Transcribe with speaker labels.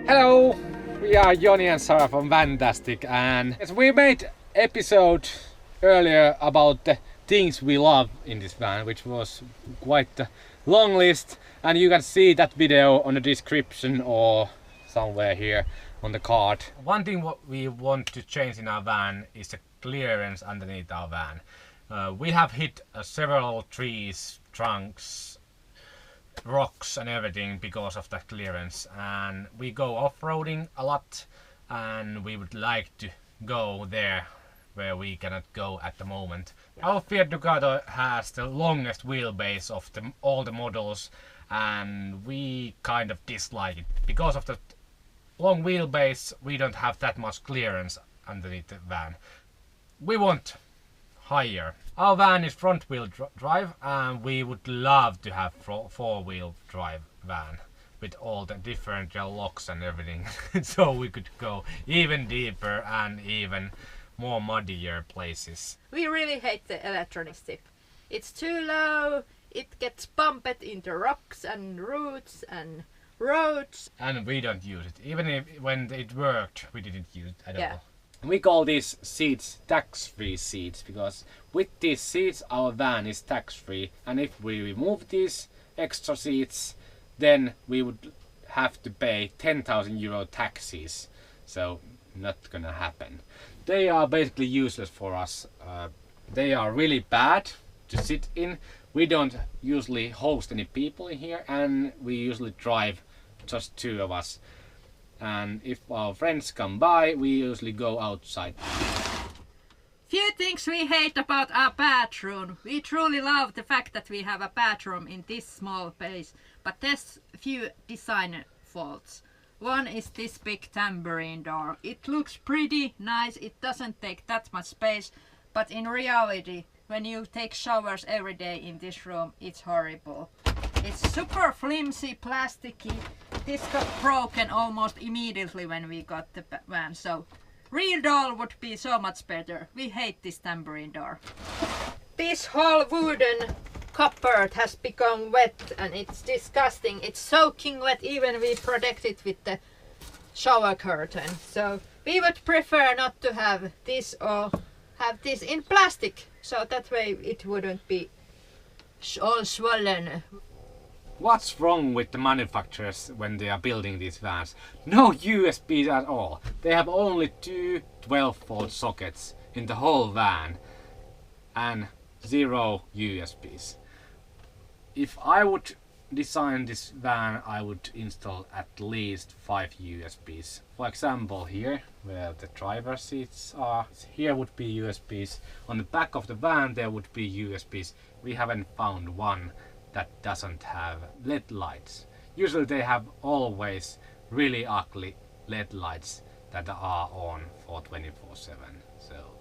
Speaker 1: Hello, we are Joni and Sarah from Fantastic, and as we made episode earlier about the things we love in this van, which was quite a long list, and you can see that video on the description or somewhere here on the card. One thing what we want to change in our van is the clearance underneath our van. We have hit several trees, trunks, rocks and everything because of that clearance, and we go off-roading a lot, and we would like to go there where we cannot go at the moment. Our Fiat Ducato has the longest wheelbase of all the models, and we kind of dislike it. Because of the long wheelbase, we don't have that much clearance underneath the van. We want higher. Our van is front wheel drive, and we would love to have four-wheel drive van with all the differential locks and everything so we could go even deeper and even more muddier places.
Speaker 2: We really hate the electronic tip. It's too low, it gets bumped into rocks and roots and roads.
Speaker 1: And we don't use it. Even if when it worked, we didn't use it at all. We call these seats tax-free seats because with these seats our van is tax-free, and if we remove these extra seats then we would have to pay 10,000 euro taxes, so not gonna happen. They are basically useless for us. They are really bad to sit in. We don't usually host any people in here, and we usually drive just two of us. And if our friends come by, we usually go outside.
Speaker 2: Few things we hate about our bathroom. We truly love the fact that we have a bathroom in this small place, but there's a few design faults. One is this big tambourine door. It looks pretty nice, it doesn't take that much space, but in reality, when you take showers every day in this room, it's horrible. It's super flimsy, plasticky. This got broken almost immediately when we got the van, so real door would be so much better. We hate this tambourine door. This whole wooden cupboard has become wet and it's disgusting. It's soaking wet, even we protect it with the shower curtain. So we would prefer not to have this or have this in plastic, so that way it wouldn't be all swollen.
Speaker 1: What's wrong with the manufacturers when they are building these vans? No USBs at all. They have only two 12-volt sockets in the whole van and zero USBs. If I would design this van, I would install at least 5 USBs. For example, here where the driver seats are, here would be USBs. On the back of the van there would be USBs. We haven't found one that doesn't have LED lights. Usually they have always really ugly LED lights that are on for 24/7. So